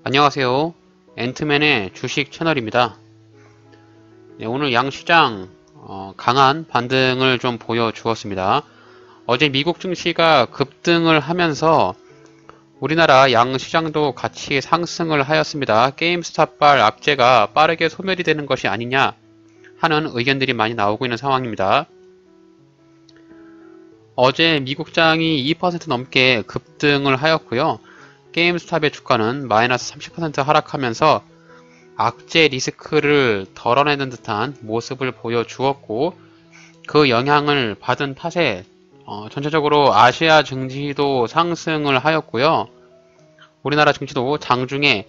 안녕하세요. 앤트맨의 주식 채널입니다. 네, 오늘 양시장 강한 반등을 좀 보여주었습니다. 어제 미국 증시가 급등을 하면서 우리나라 양시장도 같이 상승을 하였습니다. 게임스탑발 악재가 빠르게 소멸이 되는 것이 아니냐 하는 의견들이 많이 나오고 있는 상황입니다. 어제 미국장이 2% 넘게 급등을 하였고요. 게임스탑의 주가는 마이너스 30% 하락하면서 악재 리스크를 덜어내는 듯한 모습을 보여주었고, 그 영향을 받은 탓에 전체적으로 아시아 증시도 상승을 하였고요. 우리나라 증시도 장중에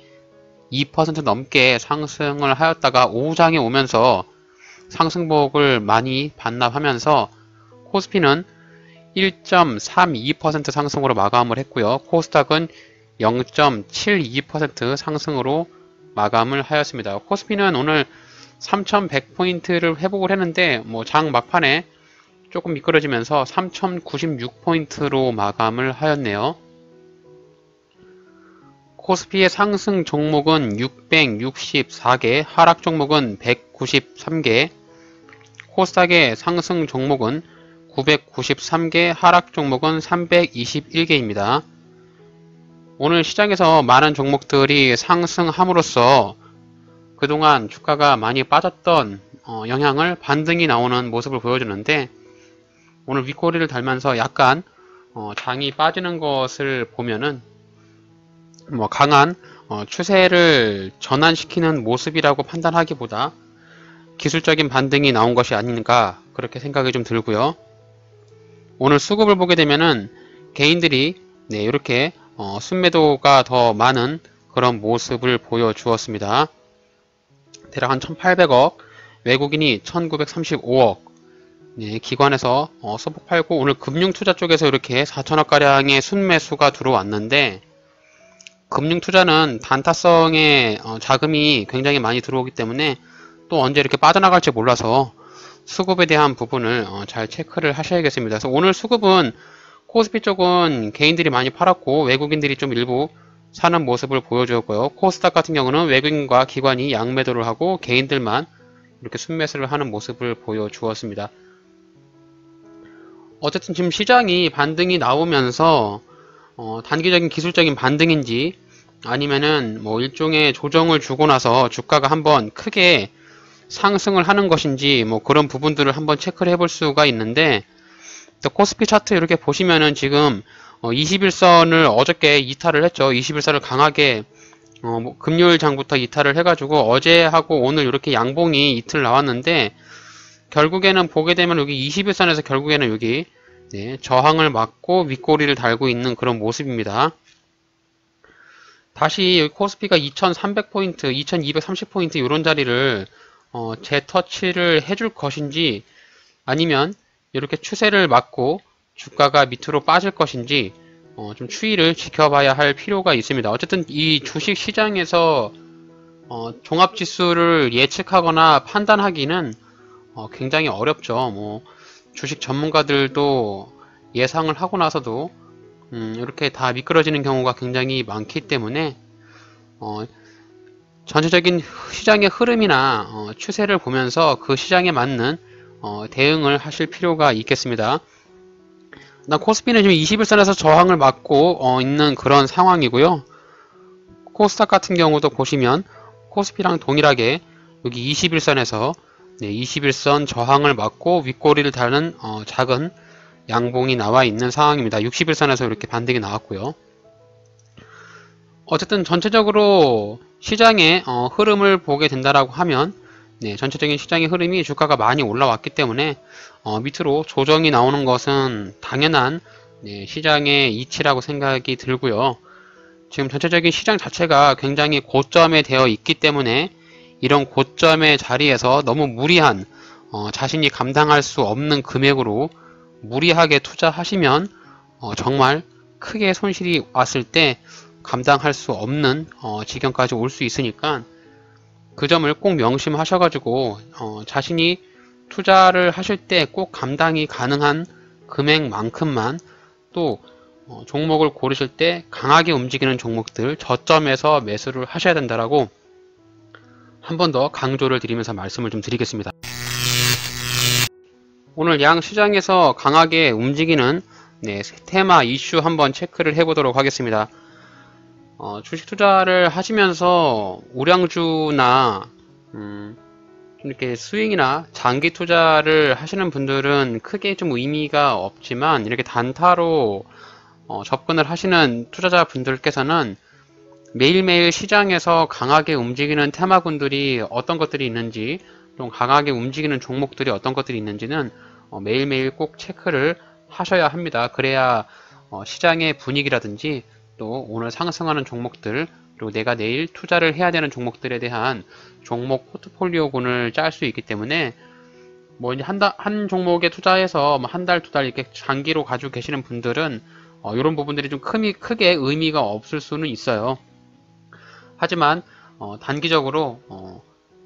2% 넘게 상승을 하였다가 오후장에 오면서 상승폭을 많이 반납하면서 코스피는 1.32% 상승으로 마감을 했고요. 코스닥은 0.72% 상승으로 마감을 하였습니다. 코스피는 오늘 3100포인트를 회복을 했는데 장 막판에 조금 미끄러지면서 3096포인트로 마감을 하였네요. 코스피의 상승 종목은 664개, 하락 종목은 193개, 코스닥의 상승 종목은 993개, 하락 종목은 321개입니다. 오늘 시장에서 많은 종목들이 상승함으로써 그동안 주가가 많이 빠졌던 영향을 반등이 나오는 모습을 보여주는데, 오늘 윗꼬리를 달면서 약간 장이 빠지는 것을 보면은 강한 추세를 전환시키는 모습이라고 판단하기보다 기술적인 반등이 나온 것이 아닌가, 그렇게 생각이 좀 들고요. 오늘 수급을 보게 되면은 개인들이 이렇게 순매도가 더 많은 그런 모습을 보여주었습니다. 대략 한 1800억, 외국인이 1935억, 기관에서 소폭 팔고, 오늘 금융투자 쪽에서 이렇게 4000억가량의 순매수가 들어왔는데, 금융투자는 단타성의 자금이 굉장히 많이 들어오기 때문에 또 언제 이렇게 빠져나갈지 몰라서 수급에 대한 부분을 잘 체크를 하셔야겠습니다. 그래서 오늘 수급은 코스피 쪽은 개인들이 많이 팔았고 외국인들이 좀 일부 사는 모습을 보여주었고요. 코스닥 같은 경우는 외국인과 기관이 양매도를 하고 개인들만 이렇게 순매수를 하는 모습을 보여주었습니다. 어쨌든 지금 시장이 반등이 나오면서 단기적인 기술적인 반등인지 아니면은 일종의 조정을 주고 나서 주가가 한번 크게 상승을 하는 것인지 그런 부분들을 한번 체크를 해볼 수가 있는데, 코스피 차트 이렇게 보시면은 지금 21선을 어저께 이탈을 했죠. 21선을 강하게 금요일 장부터 이탈을 해가지고 어제하고 오늘 이렇게 양봉이 이틀 나왔는데, 결국에는 보게 되면 여기 21선에서 결국에는 여기 저항을 맞고 윗꼬리를 달고 있는 그런 모습입니다. 다시 여기 코스피가 2300포인트, 2230포인트 이런 자리를 재터치를 해줄 것인지, 아니면 이렇게 추세를 막고 주가가 밑으로 빠질 것인지 좀 추이를 지켜봐야 할 필요가 있습니다. 어쨌든 이 주식 시장에서 종합지수를 예측하거나 판단하기는 굉장히 어렵죠. 주식 전문가들도 예상을 하고 나서도 이렇게 다 미끄러지는 경우가 굉장히 많기 때문에 전체적인 시장의 흐름이나 추세를 보면서 그 시장에 맞는 대응을 하실 필요가 있겠습니다. 코스피는 지금 21선에서 저항을 맞고 있는 그런 상황이고요. 코스닥 같은 경우도 보시면 코스피랑 동일하게 여기 21선에서 21선 저항을 맞고 윗꼬리를 다는 작은 양봉이 나와 있는 상황입니다. 61선에서 이렇게 반등이 나왔고요. 어쨌든 전체적으로 시장의 흐름을 보게 된다라고 하면 전체적인 시장의 흐름이 주가가 많이 올라왔기 때문에 밑으로 조정이 나오는 것은 당연한 시장의 이치라고 생각이 들고요. 지금 전체적인 시장 자체가 굉장히 고점에 되어 있기 때문에 이런 고점의 자리에서 너무 무리한 자신이 감당할 수 없는 금액으로 무리하게 투자하시면 정말 크게 손실이 왔을 때 감당할 수 없는 지경까지 올 수 있으니까 그 점을 꼭 명심하셔가지고 자신이 투자를 하실 때 꼭 감당이 가능한 금액만큼만, 또 종목을 고르실 때 강하게 움직이는 종목들 저점에서 매수를 하셔야 된다라고 한 번 더 강조를 드리면서 말씀을 좀 드리겠습니다. 오늘 양 시장에서 강하게 움직이는 테마 이슈 한번 체크를 해보도록 하겠습니다. 주식 투자를 하시면서 우량주나 좀 이렇게 스윙이나 장기 투자를 하시는 분들은 크게 좀 의미가 없지만 이렇게 단타로 접근을 하시는 투자자분들께서는 매일매일 시장에서 강하게 움직이는 테마군들이 어떤 것들이 있는지, 또 강하게 움직이는 종목들이 어떤 것들이 있는지는 매일매일 꼭 체크를 하셔야 합니다. 그래야 시장의 분위기라든지 또 오늘 상승하는 종목들, 그리고 내가 내일 투자를 해야 되는 종목들에 대한 종목 포트폴리오군을 짤 수 있기 때문에 뭐 이제 한 종목에 투자해서 한 달, 두 달 이렇게 장기로 가지고 계시는 분들은 이런 부분들이 좀 크게 의미가 없을 수는 있어요. 하지만 단기적으로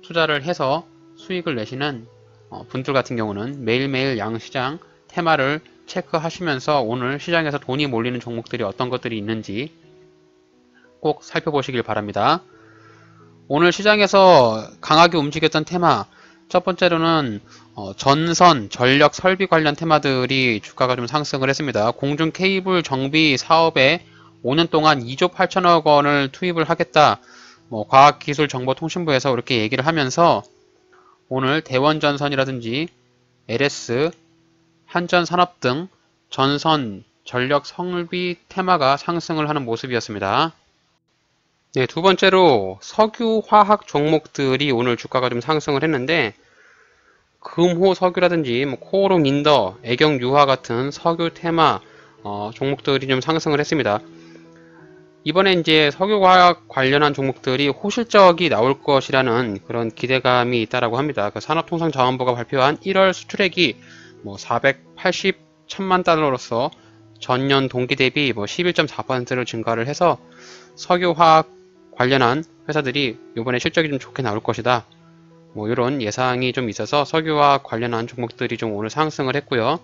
투자를 해서 수익을 내시는 분들 같은 경우는 매일매일 양시장 테마를 체크하시면서 오늘 시장에서 돈이 몰리는 종목들이 어떤 것들이 있는지 꼭 살펴보시길 바랍니다. 오늘 시장에서 강하게 움직였던 테마, 첫 번째로는 전선, 전력, 설비 관련 테마들이 주가가 좀 상승을 했습니다. 공중 케이블 정비 사업에 5년 동안 2조 8천억 원을 투입을 하겠다. 과학기술정보통신부에서 이렇게 얘기를 하면서 오늘 대원전선이라든지 LS, 한전산업 등 전선, 전력, 설비 테마가 상승을 하는 모습이었습니다. 네, 두 번째로 석유, 화학 종목들이 오늘 주가가 좀 상승을 했는데 금호 석유라든지 코오롱 인더, 애경 유화 같은 석유 테마 종목들이 좀 상승을 했습니다. 이번에 이제 석유화학 관련한 종목들이 호실적이 나올 것이라는 그런 기대감이 있다라고 합니다. 그 산업통상자원부가 발표한 1월 수출액이 480천만 달러로서 전년 동기 대비 11.4%를 증가를 해서 석유화학 관련한 회사들이 이번에 실적이 좀 좋게 나올 것이다. 이런 예상이 좀 있어서 석유화학 관련한 종목들이 좀 오늘 상승을 했고요.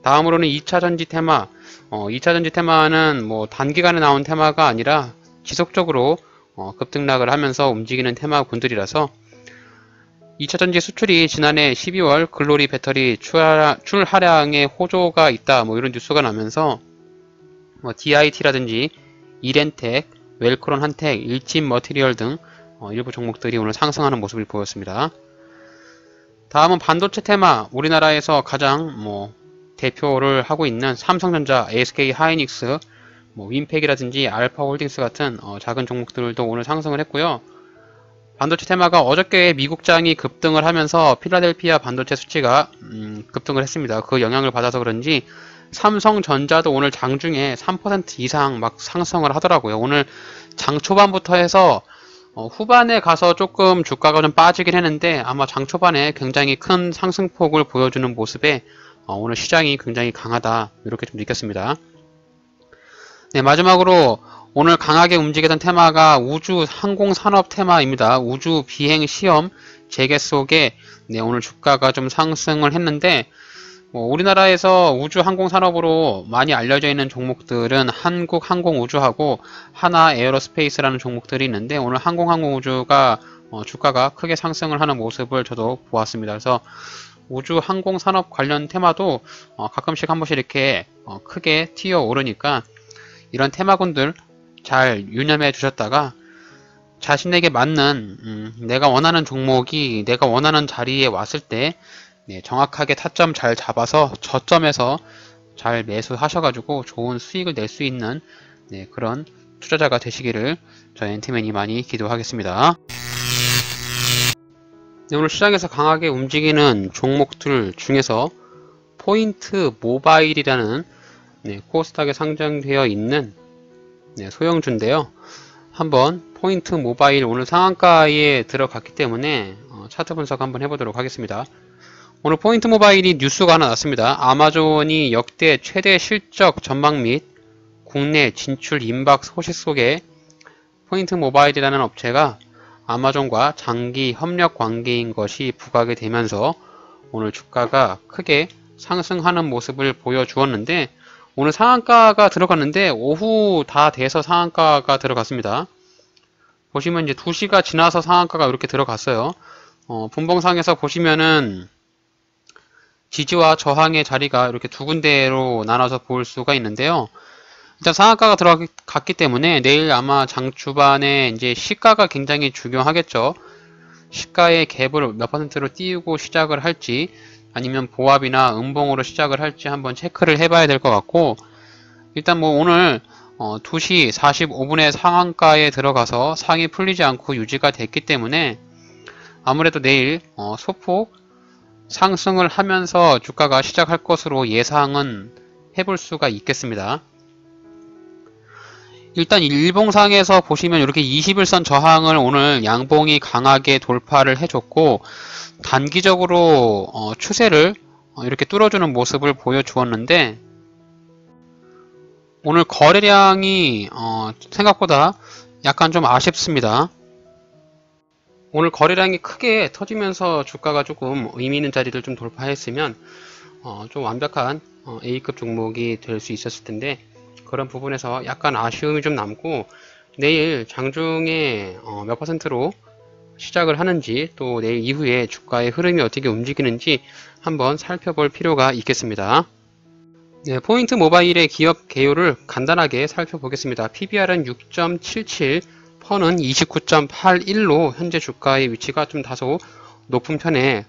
다음으로는 2차전지 테마. 2차전지 테마는 단기간에 나온 테마가 아니라 지속적으로 급등락을 하면서 움직이는 테마군들이라서 2차전지 수출이 지난해 12월 글로리 배터리 출하량에 호조가 있다. 이런 뉴스가 나면서 DIT라든지 이렌텍, 웰크론 한텍, 일진 머티리얼 등 일부 종목들이 오늘 상승하는 모습을 보였습니다. 다음은 반도체 테마. 우리나라에서 가장 대표를 하고 있는 삼성전자, SK 하이닉스, 윈팩이라든지 알파홀딩스 같은 작은 종목들도 오늘 상승을 했고요. 반도체 테마가 어저께 미국장이 급등을 하면서 필라델피아 반도체 수치가 급등을 했습니다. 그 영향을 받아서 그런지 삼성전자도 오늘 장중에 3% 이상 막 상승을 하더라고요. 오늘 장 초반부터 해서 후반에 가서 조금 주가가 좀 빠지긴 했는데 아마 장 초반에 굉장히 큰 상승폭을 보여주는 모습에 오늘 시장이 굉장히 강하다, 이렇게 좀 느꼈습니다. 네, 마지막으로 오늘 강하게 움직이던 테마가 우주 항공산업 테마입니다. 우주 비행 시험 재개 속에 오늘 주가가 좀 상승을 했는데 우리나라에서 우주 항공산업으로 많이 알려져 있는 종목들은 한국항공우주하고 하나에어로스페이스라는 종목들이 있는데 오늘 한국항공우주가 주가가 크게 상승을 하는 모습을 저도 보았습니다. 그래서 우주 항공산업 관련 테마도 가끔씩 한 번씩 이렇게 크게 튀어 오르니까 이런 테마군들 잘 유념해 주셨다가 자신에게 맞는 내가 원하는 종목이 내가 원하는 자리에 왔을 때 정확하게 타점 잘 잡아서 저점에서 잘 매수하셔가지고 좋은 수익을 낼 수 있는 그런 투자자가 되시기를 저희 엔티맨이 많이 기도하겠습니다. 오늘 시장에서 강하게 움직이는 종목들 중에서 포인트 모바일이라는 코스닥에 상장되어 있는 소형주인데요. 한번 포인트 모바일 오늘 상한가에 들어갔기 때문에 차트 분석 한번 해보도록 하겠습니다. 오늘 포인트 모바일이 뉴스가 하나 났습니다. 아마존이 역대 최대 실적 전망 및 국내 진출 임박 소식 속에 포인트 모바일이라는 업체가 아마존과 장기 협력 관계인 것이 부각이 되면서 오늘 주가가 크게 상승하는 모습을 보여주었는데 오늘 상한가가 들어갔는데 오후 다 돼서 상한가가 들어갔습니다. 보시면 이제 2시가 지나서 상한가가 이렇게 들어갔어요. 분봉상에서 보시면은 지지와 저항의 자리가 이렇게 두 군데로 나눠서 볼 수가 있는데요. 일단 상한가가 들어갔기 때문에 내일 아마 장 주반에 이제 시가가 굉장히 중요하겠죠. 시가의 갭을 몇 퍼센트로 띄우고 시작을 할지 아니면 보합이나 음봉으로 시작을 할지 한번 체크를 해봐야 될 것 같고, 일단 뭐 오늘 2시 45분에 상한가에 들어가서 상이 풀리지 않고 유지가 됐기 때문에 아무래도 내일 소폭 상승을 하면서 주가가 시작할 것으로 예상은 해볼 수가 있겠습니다. 일단 일봉상에서 보시면 이렇게 21선 저항을 오늘 양봉이 강하게 돌파를 해줬고, 단기적으로 추세를 이렇게 뚫어주는 모습을 보여주었는데, 오늘 거래량이 생각보다 약간 좀 아쉽습니다. 오늘 거래량이 크게 터지면서 주가가 조금 의미 있는 자리를 좀 돌파했으면 좀 완벽한 A급 종목이 될 수 있었을 텐데, 그런 부분에서 약간 아쉬움이 좀 남고, 내일 장중에 몇 퍼센트로 시작을 하는지, 또 내일 이후에 주가의 흐름이 어떻게 움직이는지 한번 살펴볼 필요가 있겠습니다. 네, 포인트 모바일의 기업 개요를 간단하게 살펴보겠습니다. PBR은 6.77, 퍼는 29.81로 현재 주가의 위치가 좀 다소 높은 편에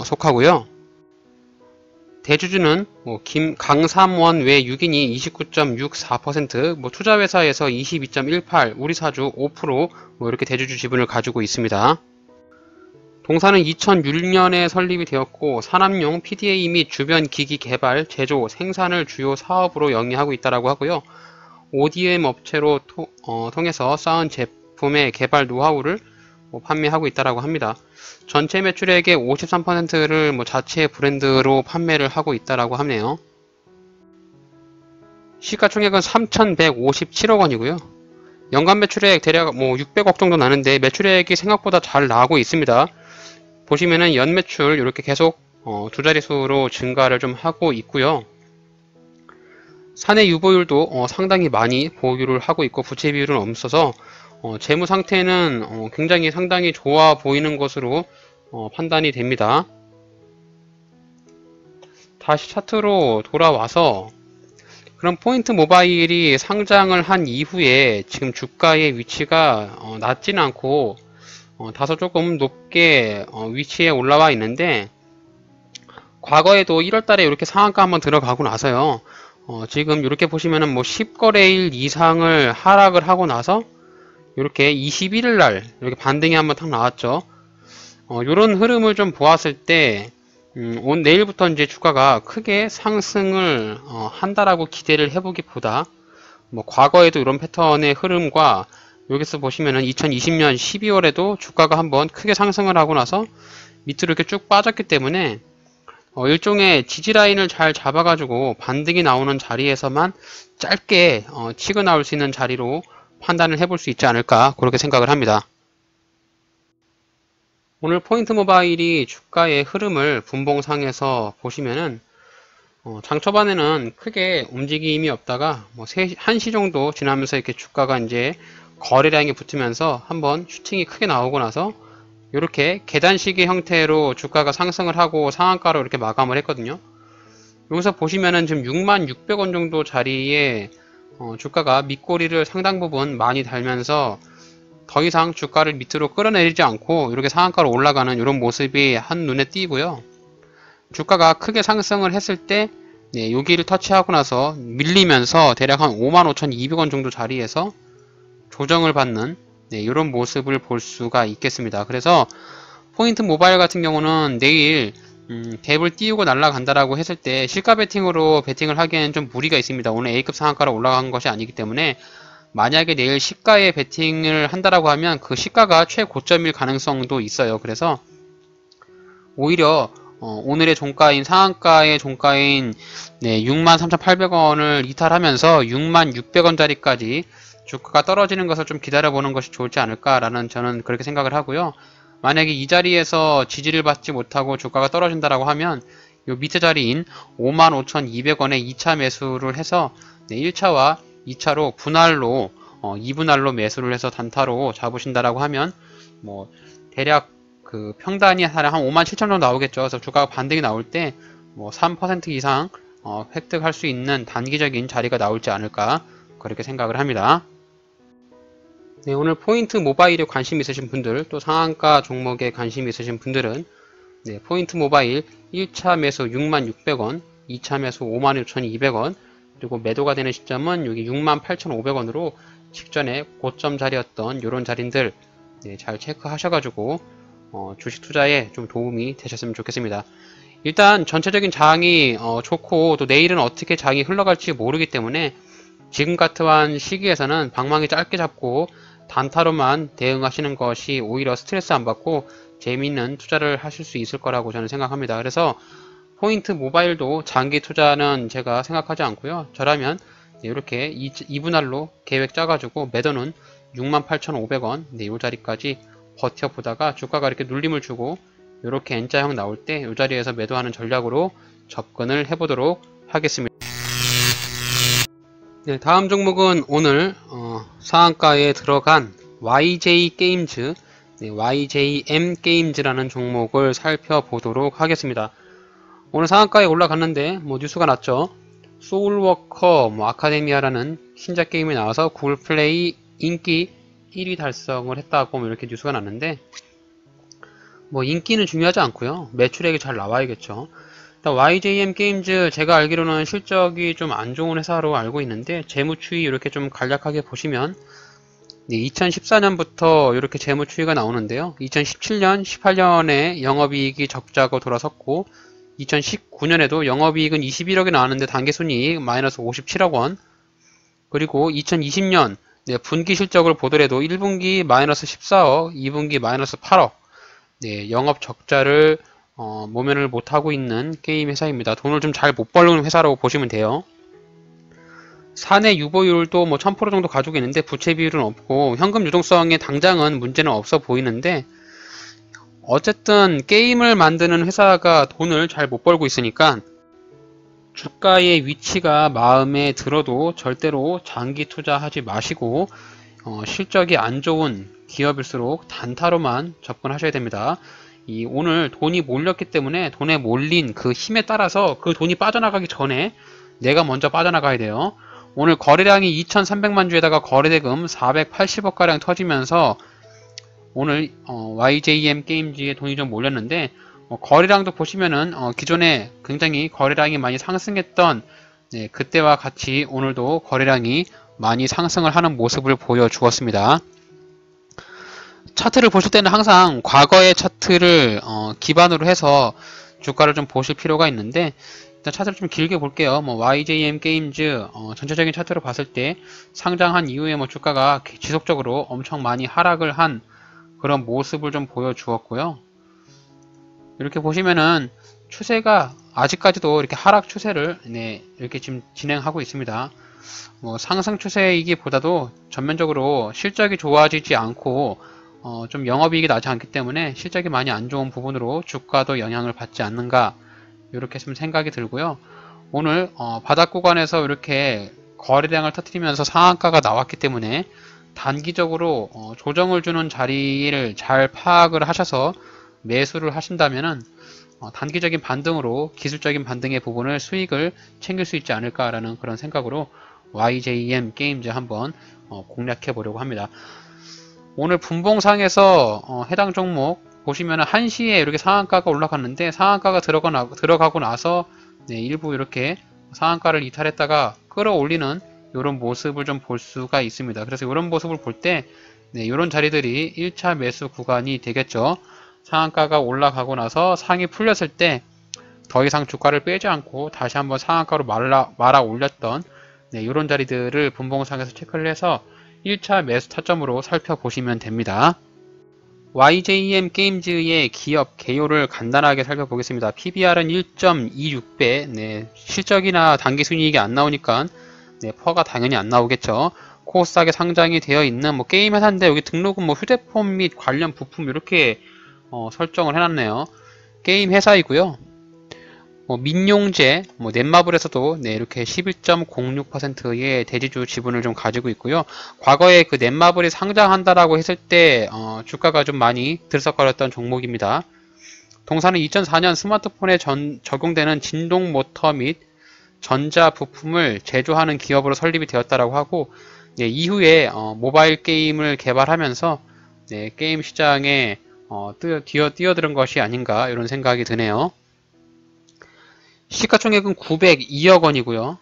속하고요. 대주주는 강삼원 외 6인이 29.64%, 투자회사에서 22.18%, 우리사주 5%, 이렇게 대주주 지분을 가지고 있습니다. 동사는 2006년에 설립이 되었고, 산업용 PDA 및 주변 기기 개발, 제조, 생산을 주요 사업으로 영위하고 있다고 하고요. ODM 업체로 통해서 쌓은 제품의 개발 노하우를 판매하고 있다고 합니다. 전체 매출액의 53%를 자체 브랜드로 판매를 하고 있다고 하네요. 시가총액은 3,157억 원이고요. 연간 매출액 대략 600억 정도 나는데 매출액이 생각보다 잘 나오고 있습니다. 보시면은 연 매출 이렇게 계속 두 자릿수로 증가를 좀 하고 있고요. 사내 유보율도 상당히 많이 보유를 하고 있고 부채 비율은 없어서 재무 상태는 굉장히 상당히 좋아 보이는 것으로 판단이 됩니다. 다시 차트로 돌아와서, 그럼 포인트 모바일이 상장을 한 이후에 지금 주가의 위치가 낮지는 않고 다소 조금 높게 위치에 올라와 있는데, 과거에도 1월달에 이렇게 상한가 한번 들어가고 나서요, 지금 이렇게 보시면은 10거래일 이상을 하락을 하고 나서 이렇게 21일날 이렇게 반등이 한번 탁 나왔죠. 이런 흐름을 좀 보았을 때 내일부터 이제 주가가 크게 상승을 한다라고 기대를 해보기보다, 과거에도 이런 패턴의 흐름과 여기서 보시면은 2020년 12월에도 주가가 한번 크게 상승을 하고 나서 밑으로 이렇게 쭉 빠졌기 때문에 일종의 지지라인을 잘 잡아가지고 반등이 나오는 자리에서만 짧게 치고 나올 수 있는 자리로 판단을 해볼 수 있지 않을까, 그렇게 생각을 합니다. 오늘 포인트 모바일이 주가의 흐름을 분봉상에서 보시면은 장 초반에는 크게 움직임이 없다가 1시 정도 지나면서 이렇게 주가가 이제 거래량이 붙으면서 한번 슈팅이 크게 나오고 나서 이렇게 계단식의 형태로 주가가 상승을 하고 상한가로 이렇게 마감을 했거든요. 여기서 보시면은 지금 66,600원 정도 자리에 주가가 밑꼬리를 상당 부분 많이 달면서 더 이상 주가를 밑으로 끌어내리지 않고 이렇게 상한가로 올라가는 이런 모습이 한눈에 띄고요. 주가가 크게 상승을 했을 때 여기를 터치하고 나서 밀리면서 대략 한 55,200원 정도 자리에서 조정을 받는 이런 모습을 볼 수가 있겠습니다. 그래서 포인트 모바일 같은 경우는 내일 갭을 띄우고 날아간다라고 했을 때 시가 베팅으로 베팅을 하기에는 좀 무리가 있습니다. 오늘 A급 상한가로 올라간 것이 아니기 때문에 만약에 내일 시가에 베팅을 한다라고 하면 그 시가가 최고점일 가능성도 있어요. 그래서 오히려 오늘의 종가인 상한가의 종가인 63,800원을 이탈하면서 66,600원짜리까지 주가가 떨어지는 것을 좀 기다려보는 것이 좋지 않을까라는 저는 그렇게 생각을 하고요. 만약에 이 자리에서 지지를 받지 못하고 주가가 떨어진다라고 하면 요 밑에 자리인 55,200원에 2차 매수를 해서 1차와 2차로 분할로 2분할로 매수를 해서 단타로 잡으신다라고 하면 뭐 대략 그 평단이 한 57,000 정도 나오겠죠. 그래서 주가가 반등이 나올 때 뭐 3% 이상 획득할 수 있는 단기적인 자리가 나올지 않을까 그렇게 생각을 합니다. 네, 오늘 포인트 모바일에 관심 있으신 분들, 또 상한가 종목에 관심 있으신 분들은 네, 포인트 모바일 1차 매수 66,000원, 2차 매수 56,200원, 그리고 매도가 되는 시점은 여기 68,500원으로 직전에 고점 자리였던 이런 자리들 네, 잘 체크하셔가지고 주식 투자에 좀 도움이 되셨으면 좋겠습니다. 일단 전체적인 장이 좋고 또 내일은 어떻게 장이 흘러갈지 모르기 때문에 지금 같은 시기에서는 방망이 짧게 잡고 단타로만 대응하시는 것이 오히려 스트레스 안 받고 재미있는 투자를 하실 수 있을 거라고 저는 생각합니다. 그래서 포인트 모바일도 장기 투자는 제가 생각하지 않고요. 저라면 이렇게 2분할로 계획 짜가지고 매도는 68,500원 이 자리까지 버텨보다가 주가가 이렇게 눌림을 주고 이렇게 N자형 나올 때 이 자리에서 매도하는 전략으로 접근을 해보도록 하겠습니다. 네, 다음 종목은 오늘 상한가에 들어간 YJ게임즈 네, YJM게임즈라는 종목을 살펴보도록 하겠습니다. 오늘 상한가에 올라갔는데 뭐 뉴스가 났죠. 소울워커 아카데미아라는 신작 게임이 나와서 구글 플레이 인기 1위 달성을 했다고 이렇게 뉴스가 났는데 뭐 인기는 중요하지 않고요. 매출액이 잘 나와야겠죠. 일단 YJM게임즈 제가 알기로는 실적이 좀 안 좋은 회사로 알고 있는데 재무추이 이렇게 좀 간략하게 보시면 네, 2014년부터 이렇게 재무추이가 나오는데요. 2017년, 18년에 영업이익이 적자고 돌아섰고 2019년에도 영업이익은 21억이 나왔는데 단기순이익 마이너스 57억원 그리고 2020년 네, 분기 실적을 보더라도 1분기 마이너스 14억, 2분기 마이너스 8억 네, 영업 적자를 모면을 못하고 있는 게임 회사입니다. 돈을 좀 잘 못 벌는 회사라고 보시면 돼요. 사내 유보율도 뭐 1000% 정도 가지고 있는데 부채 비율은 없고 현금 유동성에 당장은 문제는 없어 보이는데 어쨌든 게임을 만드는 회사가 돈을 잘 못 벌고 있으니까 주가의 위치가 마음에 들어도 절대로 장기 투자하지 마시고 실적이 안 좋은 기업일수록 단타로만 접근하셔야 됩니다. 오늘 돈이 몰렸기 때문에 돈에 몰린 그 힘에 따라서 그 돈이 빠져나가기 전에 내가 먼저 빠져나가야 돼요. 오늘 거래량이 2,300만 주에다가 거래대금 480억가량 터지면서 오늘 YJM 게임즈에 돈이 좀 몰렸는데 거래량도 보시면은 기존에 굉장히 거래량이 많이 상승했던 네, 그때와 같이 오늘도 거래량이 많이 상승을 하는 모습을 보여주었습니다. 차트를 보실 때는 항상 과거의 차트를 기반으로 해서 주가를 좀 보실 필요가 있는데 일단 차트를 좀 길게 볼게요. 뭐 YJM 게임즈 전체적인 차트로 봤을 때 상장한 이후에 뭐 주가가 지속적으로 엄청 많이 하락을 한 그런 모습을 좀 보여주었고요. 이렇게 보시면은 추세가 아직까지도 이렇게 하락 추세를 네, 이렇게 지금 진행하고 있습니다. 뭐 상승 추세이기보다도 전면적으로 실적이 좋아지지 않고 좀 영업이익이 나지 않기 때문에 실적이 많이 안 좋은 부분으로 주가도 영향을 받지 않는가 이렇게 좀 생각이 들고요. 오늘 바닥 구간에서 이렇게 거래량을 터뜨리면서 상한가가 나왔기 때문에 단기적으로 조정을 주는 자리를 잘 파악을 하셔서 매수를 하신다면은 단기적인 반등으로 기술적인 반등의 부분을 수익을 챙길 수 있지 않을까라는 그런 생각으로 YJM 게임즈 한번 공략해 보려고 합니다. 오늘 분봉상에서 해당 종목 보시면 1시에 이렇게 상한가가 올라갔는데 상한가가 들어가고 나서 네, 일부 이렇게 상한가를 이탈했다가 끌어올리는 이런 모습을 좀 볼 수가 있습니다. 그래서 이런 모습을 볼 때 네, 이런 자리들이 1차 매수 구간이 되겠죠. 상한가가 올라가고 나서 상이 풀렸을 때 더 이상 주가를 빼지 않고 다시 한번 상한가로 말아 올렸던 네, 이런 자리들을 분봉상에서 체크를 해서 1차 매수 타점으로 살펴보시면 됩니다. YJM 게임즈의 기업 개요를 간단하게 살펴보겠습니다. PBR은 1.26배, 네, 실적이나 단기순이익이 안 나오니까 네, 퍼가 당연히 안 나오겠죠. 코스닥에 상장이 되어 있는 뭐 게임 회사인데 여기 등록은 뭐 휴대폰 및 관련 부품 이렇게 설정을 해놨네요. 게임 회사이고요. 민용재, 넷마블에서도 네, 이렇게 11.06%의 대지주 지분을 좀 가지고 있고요. 과거에 그 넷마블이 상장한다라고 했을 때 주가가 좀 많이 들썩거렸던 종목입니다. 동사는 2004년 스마트폰에 적용되는 진동 모터 및 전자 부품을 제조하는 기업으로 설립이 되었다라고 하고, 네, 이후에 모바일 게임을 개발하면서 네, 게임 시장에 뛰어드는 것이 아닌가 이런 생각이 드네요. 시가총액은 902억 원이고요.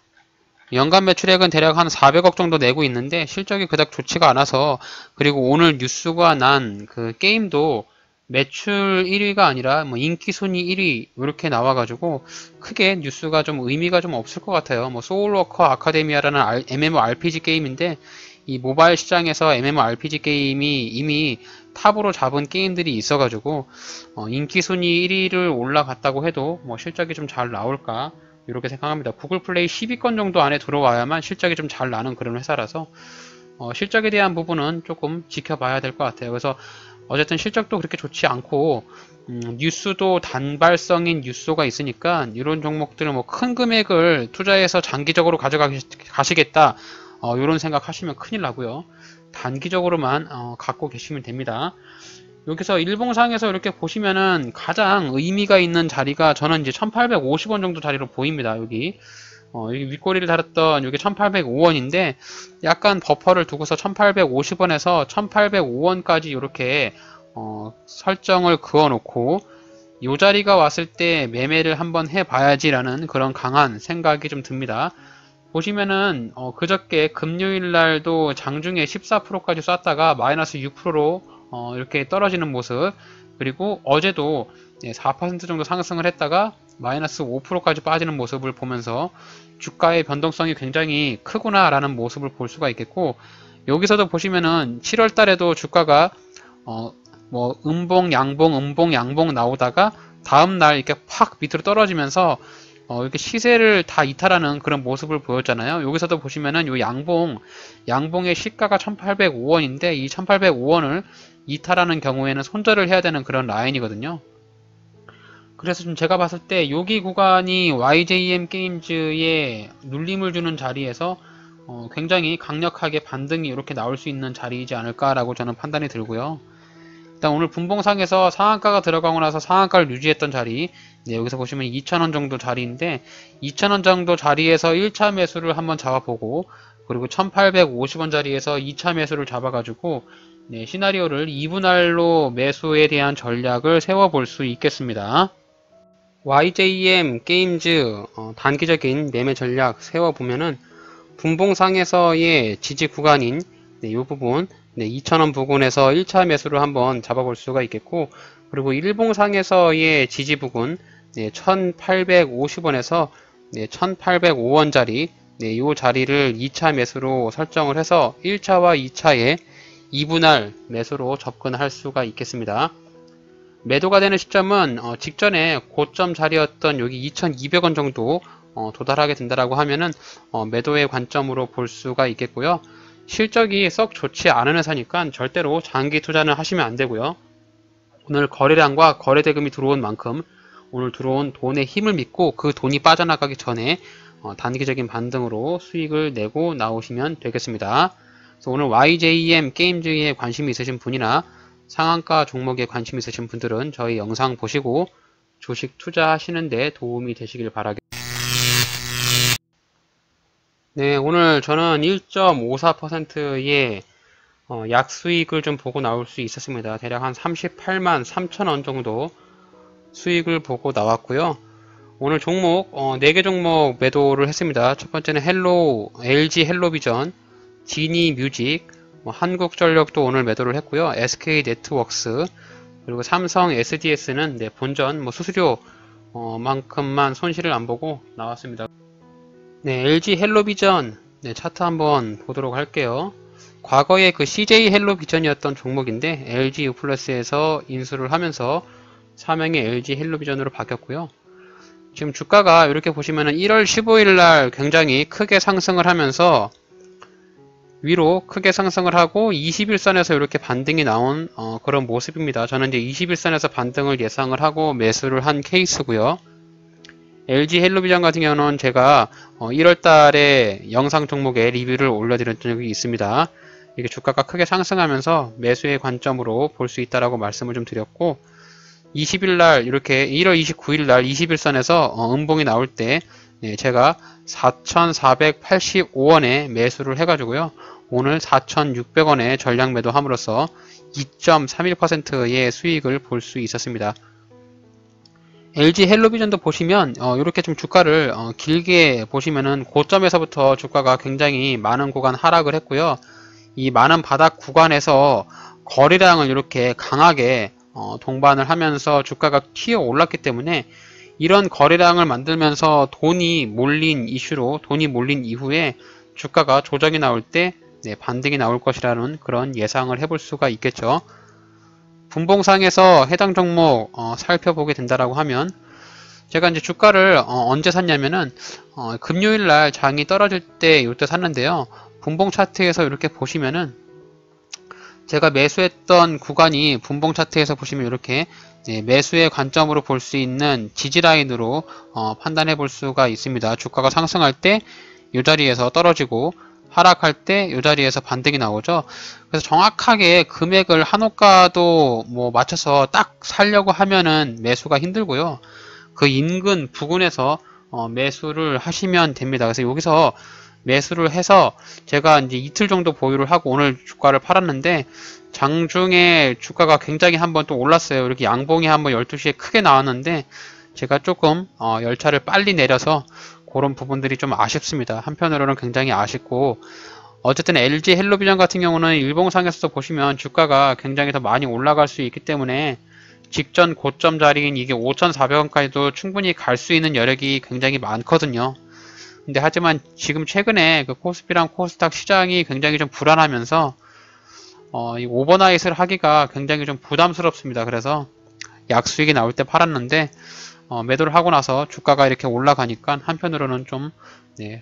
연간 매출액은 대략 한 400억 정도 내고 있는데 실적이 그닥 좋지가 않아서, 그리고 오늘 뉴스가 난 그 게임도 매출 1위가 아니라 인기 순위 1위 이렇게 나와가지고 크게 뉴스가 좀 의미가 좀 없을 것 같아요. 소울워커 아카데미아라는 MMORPG 게임인데 이 모바일 시장에서 MMORPG 게임이 이미 탑으로 잡은 게임들이 있어가지고 인기 순위 1위를 올라갔다고 해도 실적이 좀 잘 나올까 이렇게 생각합니다. 구글 플레이 10위권 정도 안에 들어와야만 실적이 좀 잘 나는 그런 회사라서 실적에 대한 부분은 조금 지켜봐야 될 것 같아요. 그래서 어쨌든 실적도 그렇게 좋지 않고 뉴스도 단발성인 뉴스가 있으니까 이런 종목들은 큰 금액을 투자해서 장기적으로 가져가시겠다 이런 생각 하시면 큰일 나고요. 단기적으로만 갖고 계시면 됩니다. 여기서 일봉상에서 이렇게 보시면은 가장 의미가 있는 자리가 저는 이제 1850원 정도 자리로 보입니다. 여기 윗꼬리를 달았던 여기 1805원인데 약간 버퍼를 두고서 1850원에서 1805원까지 이렇게 설정을 그어 놓고 이 자리가 왔을 때 매매를 한번 해봐야지 라는 그런 강한 생각이 좀 듭니다. 보시면은 그저께 금요일날도 장중에 14%까지 쐈다가 마이너스 6%로 이렇게 떨어지는 모습, 그리고 어제도 4% 정도 상승을 했다가 마이너스 5%까지 빠지는 모습을 보면서 주가의 변동성이 굉장히 크구나 라는 모습을 볼 수가 있겠고, 여기서도 보시면은 7월 달에도 주가가 음봉 양봉 나오다가 다음날 이렇게 팍 밑으로 떨어지면서 이렇게 시세를 다 이탈하는 그런 모습을 보였잖아요. 여기서도 보시면은 요 양봉의 시가가 1805원인데 이 1805원을 이탈하는 경우에는 손절을 해야 되는 그런 라인이거든요. 그래서 좀 제가 봤을 때 여기 구간이 YJM 게임즈에 눌림을 주는 자리에서 굉장히 강력하게 반등이 이렇게 나올 수 있는 자리이지 않을까라고 저는 판단이 들고요. 일단 오늘 분봉상에서 상한가가 들어가고 나서 상한가를 유지했던 자리, 네, 여기서 보시면 2,000원 정도 자리인데 2,000원 정도 자리에서 1차 매수를 한번 잡아보고, 그리고 1,850원 자리에서 2차 매수를 잡아가지고 네, 시나리오를 2분할로 매수에 대한 전략을 세워볼 수 있겠습니다. YJM 게임즈 단기적인 매매 전략 세워보면은 분봉상에서의 지지 구간인 네, 이 부분, 네, 2,000원 부근에서 1차 매수를 한번 잡아볼 수가 있겠고, 그리고 일봉상에서의 지지 부근 네, 1,850원에서 네, 1,805원짜리 네, 이 자리를 2차 매수로 설정을 해서 1차와 2차에 2분할 매수로 접근할 수가 있겠습니다. 매도가 되는 시점은 직전에 고점 자리였던 여기 2,200원 정도 도달하게 된다라고 하면은 매도의 관점으로 볼 수가 있겠고요. 실적이 썩 좋지 않은 회사니까 절대로 장기 투자는 하시면 안 되고요. 오늘 거래량과 거래대금이 들어온 만큼 오늘 들어온 돈의 힘을 믿고 그 돈이 빠져나가기 전에 단기적인 반등으로 수익을 내고 나오시면 되겠습니다. 그래서 오늘 YJM 게임즈에 관심이 있으신 분이나 상한가 종목에 관심 있으신 분들은 저희 영상 보시고 주식 투자하시는데 도움이 되시길 바라겠습니다. 네, 오늘 저는 1.54%의 약수익을 좀 보고 나올 수 있었습니다. 대략 한 38만 3천원 정도 수익을 보고 나왔고요. 오늘 종목 4개 종목 매도를 했습니다. 첫 번째는 LG 헬로비전, 지니뮤직, 한국전력도 오늘 매도를 했고요. SK네트웍스, 그리고 삼성 SDS는 네, 본전 수수료 만큼만 손실을 안 보고 나왔습니다. 네, LG 헬로비전 네, 차트 한번 보도록 할게요. 과거에 그 CJ 헬로비전이었던 종목인데 LG U+에서 인수를 하면서 사명이 LG 헬로비전으로 바뀌었고요. 지금 주가가 이렇게 보시면은 1월 15일 날 굉장히 크게 상승을 하면서 위로 크게 상승을 하고 21선에서 이렇게 반등이 나온 그런 모습입니다. 저는 이제 21선에서 반등을 예상을 하고 매수를 한 케이스고요. LG 헬로비전 같은 경우는 제가 1월 달에 영상 종목에 리뷰를 올려드린 적이 있습니다. 이게 주가가 크게 상승하면서 매수의 관점으로 볼 수 있다라고 말씀을 좀 드렸고, 20일 날 이렇게 1월 29일 날 21선에서 음봉이 나올 때 제가 4,485원에 매수를 해가지고요. 오늘 4,600원에 전량 매도함으로써 2.31%의 수익을 볼 수 있었습니다. LG 헬로비전도 보시면 이렇게 좀 주가를 길게 보시면은 고점에서부터 주가가 굉장히 많은 구간 하락을 했고요. 이 많은 바닥 구간에서 거래량을 이렇게 강하게 동반을 하면서 주가가 튀어 올랐기 때문에 이런 거래량을 만들면서 돈이 몰린 이슈로 돈이 몰린 이후에 주가가 조정이 나올 때 반등이 나올 것이라는 그런 예상을 해볼 수가 있겠죠. 분봉상에서 해당 종목 살펴보게 된다라고 하면 제가 이제 주가를 언제 샀냐면은 금요일 날 장이 떨어질 때 이때 샀는데요. 분봉 차트에서 이렇게 보시면은 제가 매수했던 구간이 분봉 차트에서 보시면 이렇게 매수의 관점으로 볼 수 있는 지지라인으로 판단해 볼 수가 있습니다. 주가가 상승할 때 이 자리에서 떨어지고 하락할 때 이 자리에서 반등이 나오죠. 그래서 정확하게 금액을 한호가도 뭐 맞춰서 딱 살려고 하면은 매수가 힘들고요. 그 인근 부근에서 매수를 하시면 됩니다. 그래서 여기서 매수를 해서 제가 이제 이틀 정도 보유를 하고 오늘 주가를 팔았는데 장중에 주가가 굉장히 한번 또 올랐어요. 이렇게 양봉이 한번 12시에 크게 나왔는데 제가 조금 열차를 빨리 내려서 그런 부분들이 좀 아쉽습니다. 한편으로는 굉장히 아쉽고 어쨌든 LG 헬로비전 같은 경우는 일봉상에서도 보시면 주가가 굉장히 더 많이 올라갈 수 있기 때문에 직전 고점 자리인 이게 5,400원까지도 충분히 갈 수 있는 여력이 굉장히 많거든요. 근데 하지만 지금 최근에 그 코스피랑 코스닥 시장이 굉장히 좀 불안하면서 이 오버나잇을 하기가 굉장히 좀 부담스럽습니다. 그래서 약수익이 나올 때 팔았는데 매도를 하고 나서 주가가 이렇게 올라가니까 한편으로는 좀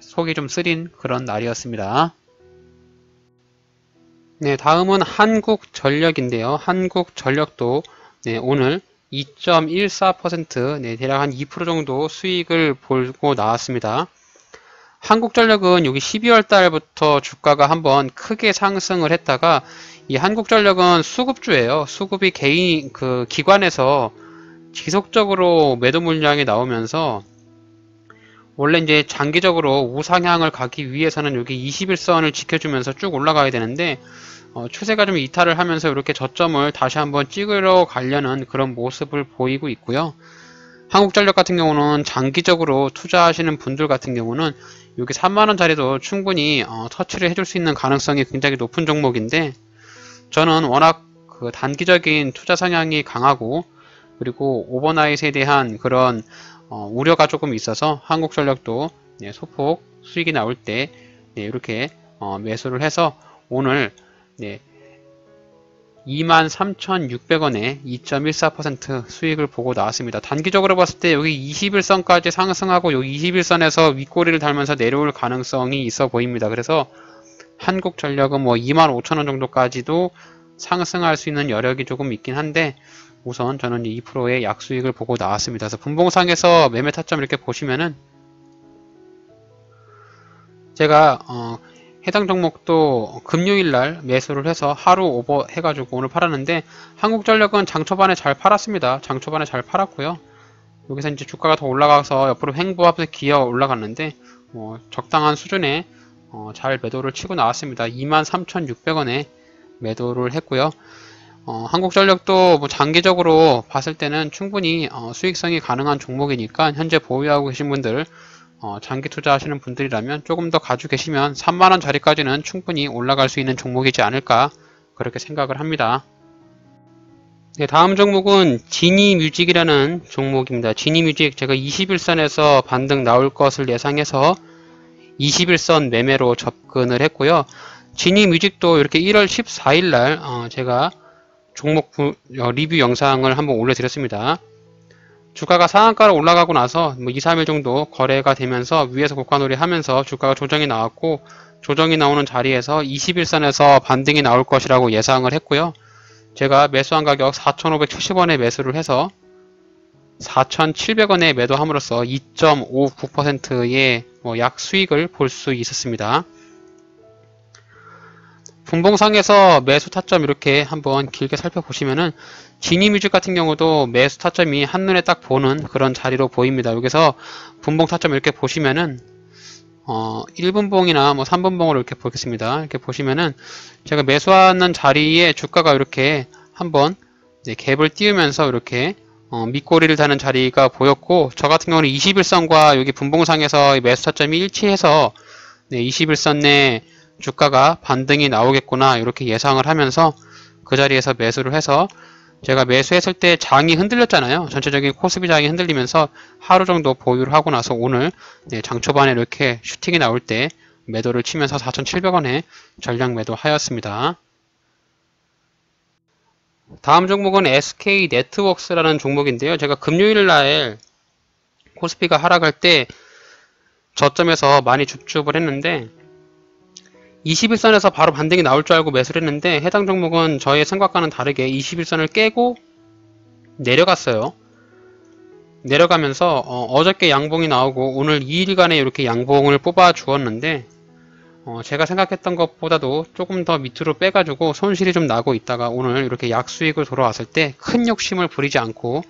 속이 좀 쓰린 그런 날이었습니다. 네, 다음은 한국전력인데요. 한국전력도 오늘 2.14% 대략 한 2% 정도 수익을 보고 나왔습니다. 한국전력은 여기 12월 달부터 주가가 한번 크게 상승을 했다가 이 한국전력은 수급주예요. 수급이 개인 기관에서 지속적으로 매도 물량이 나오면서 원래 이제 장기적으로 우상향을 가기 위해서는 여기 21선을 지켜주면서 쭉 올라가야 되는데 추세가 좀 이탈을 하면서 이렇게 저점을 다시 한번 찍으러 가려는 그런 모습을 보이고 있고요. 한국전력 같은 경우는 장기적으로 투자하시는 분들 같은 경우는 여기 3만원짜리도 충분히 터치를 해줄 수 있는 가능성이 굉장히 높은 종목인데 저는 워낙 그 단기적인 투자 성향이 강하고 그리고 오버나잇에 대한 그런 우려가 조금 있어서 한국전력도 소폭 수익이 나올 때 이렇게 매수를 해서 오늘 23,600원에 2.14% 수익을 보고 나왔습니다. 단기적으로 봤을 때 여기 21선까지 상승하고 여기 21선에서 윗꼬리를 달면서 내려올 가능성이 있어 보입니다. 그래서 한국전력은 뭐 25,000원 정도까지도 상승할 수 있는 여력이 조금 있긴 한데 우선 저는 2%의 약수익을 보고 나왔습니다. 그래서 분봉상에서 매매 타점 이렇게 보시면은 제가 해당 종목도 금요일날 매수를 해서 하루 오버 해가지고 오늘 팔았는데 한국전력은 장 초반에 잘 팔았습니다. 장 초반에 잘 팔았고요. 여기서 이제 주가가 더 올라가서 옆으로 횡보하면서 기어 올라갔는데 적당한 수준에 잘 매도를 치고 나왔습니다. 23,600원에 매도를 했고요. 한국전력도 뭐 장기적으로 봤을 때는 충분히 수익성이 가능한 종목이니까 현재 보유하고 계신 분들 장기 투자하시는 분들이라면 조금 더 가지고 계시면 3만원 자리까지는 충분히 올라갈 수 있는 종목이지 않을까 그렇게 생각을 합니다. 네, 다음 종목은 지니뮤직이라는 종목입니다. 지니뮤직 제가 21선에서 반등 나올 것을 예상해서 21선 매매로 접근을 했고요. 지니뮤직도 이렇게 1월 14일 날 제가 종목 리뷰 영상을 한번 올려드렸습니다. 주가가 상한가로 올라가고 나서 뭐 2, 3일 정도 거래가 되면서 위에서 고가놀이 하면서 주가가 조정이 나왔고 조정이 나오는 자리에서 21선에서 반등이 나올 것이라고 예상을 했고요. 제가 매수한 가격 4,570원에 매수를 해서 4,700원에 매도함으로써 2.59%의 약 수익을 볼 수 있었습니다. 분봉상에서 매수 타점 이렇게 한번 길게 살펴보시면은 지니뮤직 같은 경우도 매수 타점이 한눈에 딱 보는 그런 자리로 보입니다. 여기서 분봉 타점 이렇게 보시면은 1분봉이나 3분봉으로 이렇게 보겠습니다. 이렇게 보시면은 제가 매수하는 자리에 주가가 이렇게 한번 갭을 띄우면서 이렇게 밑꼬리를 다는 자리가 보였고, 저 같은 경우는 21선과 여기 분봉상에서 매수 타점이 일치해서 21선 내 주가가 반등이 나오겠구나 이렇게 예상을 하면서 그 자리에서 매수를 해서, 제가 매수했을 때 장이 흔들렸잖아요. 전체적인 코스피 장이 흔들리면서 하루 정도 보유를 하고 나서 오늘 장 초반에 이렇게 슈팅이 나올 때 매도를 치면서 4,700원에 전량 매도하였습니다. 다음 종목은 SK네트웍스라는 종목인데요. 제가 금요일날 코스피가 하락할 때 저점에서 많이 줍줍을 했는데 21선에서 바로 반등이 나올 줄 알고 매수를 했는데, 해당 종목은 저의 생각과는 다르게 21선을 깨고 내려갔어요. 내려가면서 어저께 양봉이 나오고 오늘 2일간에 이렇게 양봉을 뽑아 주었는데, 제가 생각했던 것보다도 조금 더 밑으로 빼가지고 손실이 좀 나고 있다가 오늘 이렇게 약수익을 돌아왔을 때 큰 욕심을 부리지 않고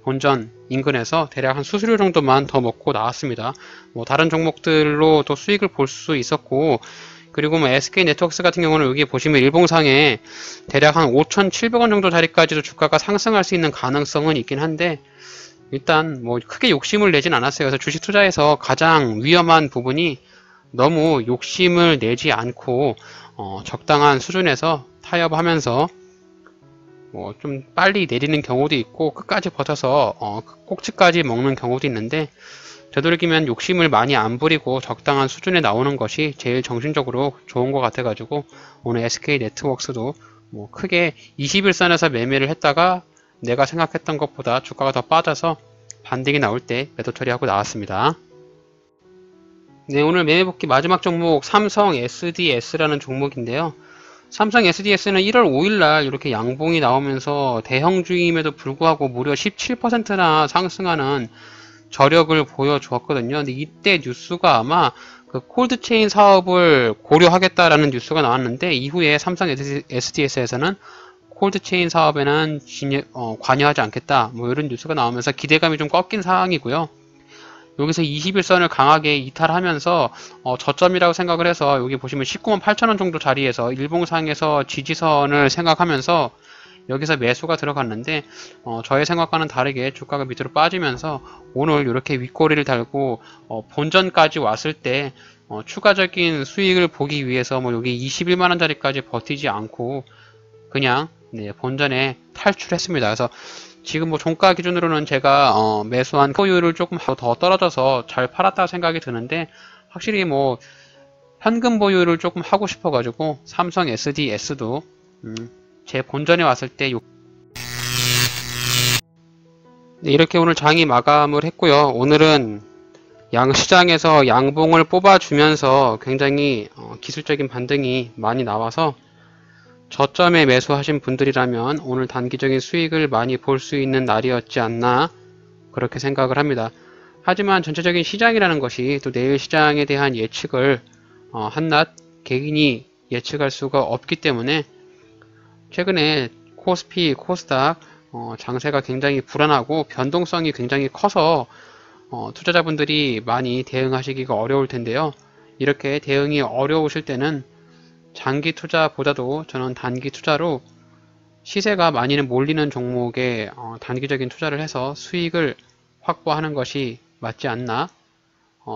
본전 인근에서 대략 한 수수료 정도만 더 먹고 나왔습니다. 다른 종목들로 또 수익을 볼 수 있었고, 그리고 SK네트웍스 같은 경우는 여기 보시면 일봉상에 대략 한 5,700원 정도 자리까지도 주가가 상승할 수 있는 가능성은 있긴 한데, 일단 크게 욕심을 내진 않았어요. 그래서 주식 투자에서 가장 위험한 부분이 너무 욕심을 내지 않고 적당한 수준에서 타협하면서 좀 빨리 내리는 경우도 있고 끝까지 버텨서 꼭지까지 먹는 경우도 있는데, 되도록이면 욕심을 많이 안 부리고 적당한 수준에 나오는 것이 제일 정신적으로 좋은 것 같아가지고 오늘 SK네트웍스도 크게 21선에서 매매를 했다가 내가 생각했던 것보다 주가가 더 빠져서 반등이 나올 때 매도 처리하고 나왔습니다. 네, 오늘 매매복귀 마지막 종목 삼성 SDS라는 종목인데요. 삼성 SDS는 1월 5일날 이렇게 양봉이 나오면서 대형주임에도 불구하고 무려 17%나 상승하는 저력을 보여주었거든요. 근데 이때 뉴스가 아마 그 콜드체인 사업을 고려하겠다라는 뉴스가 나왔는데, 이후에 삼성 SDS에서는 콜드체인 사업에는 관여하지 않겠다 이런 뉴스가 나오면서 기대감이 좀 꺾인 상황이고요. 여기서 21선을 강하게 이탈하면서 저점이라고 생각을 해서 여기 보시면 198,000원 정도 자리에서 일봉상에서 지지선을 생각하면서 여기서 매수가 들어갔는데, 저의 생각과는 다르게 주가가 밑으로 빠지면서 오늘 이렇게 윗꼬리를 달고 본전까지 왔을 때 추가적인 수익을 보기 위해서 여기 21만원 자리까지 버티지 않고 그냥 본전에 탈출했습니다. 그래서 지금 종가 기준으로는 제가 매수한 포유율을 조금 더 떨어져서 잘 팔았다고 생각이 드는데, 확실히 현금 보유를 조금 하고 싶어가지고 삼성 SDS도 제 본전에 왔을 때 이렇게 오늘 장이 마감을 했고요. 오늘은 양시장에서 양봉을 뽑아주면서 굉장히 기술적인 반등이 많이 나와서 저점에 매수하신 분들이라면 오늘 단기적인 수익을 많이 볼 수 있는 날이었지 않나 그렇게 생각을 합니다. 하지만 전체적인 시장이라는 것이 또 내일 시장에 대한 예측을 한낱 개인이 예측할 수가 없기 때문에 최근에 코스피, 코스닥 장세가 굉장히 불안하고 변동성이 굉장히 커서 투자자분들이 많이 대응하시기가 어려울 텐데요. 이렇게 대응이 어려우실 때는 장기 투자보다도 저는 단기 투자로 시세가 많이는 몰리는 종목에 단기적인 투자를 해서 수익을 확보하는 것이 맞지 않나,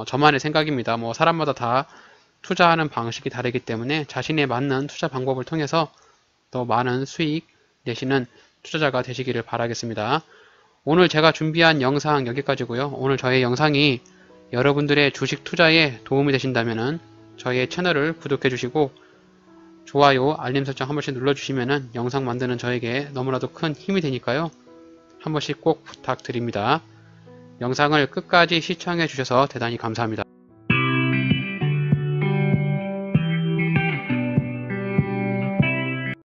저만의 생각입니다. 사람마다 다 투자하는 방식이 다르기 때문에 자신에 맞는 투자 방법을 통해서 더 많은 수익 내시는 투자자가 되시기를 바라겠습니다. 오늘 제가 준비한 영상 여기까지고요. 오늘 저의 영상이 여러분들의 주식 투자에 도움이 되신다면 저의 채널을 구독해 주시고 좋아요, 알림 설정 한 번씩 눌러주시면 영상 만드는 저에게 너무나도 큰 힘이 되니까요. 한 번씩 꼭 부탁드립니다. 영상을 끝까지 시청해 주셔서 대단히 감사합니다.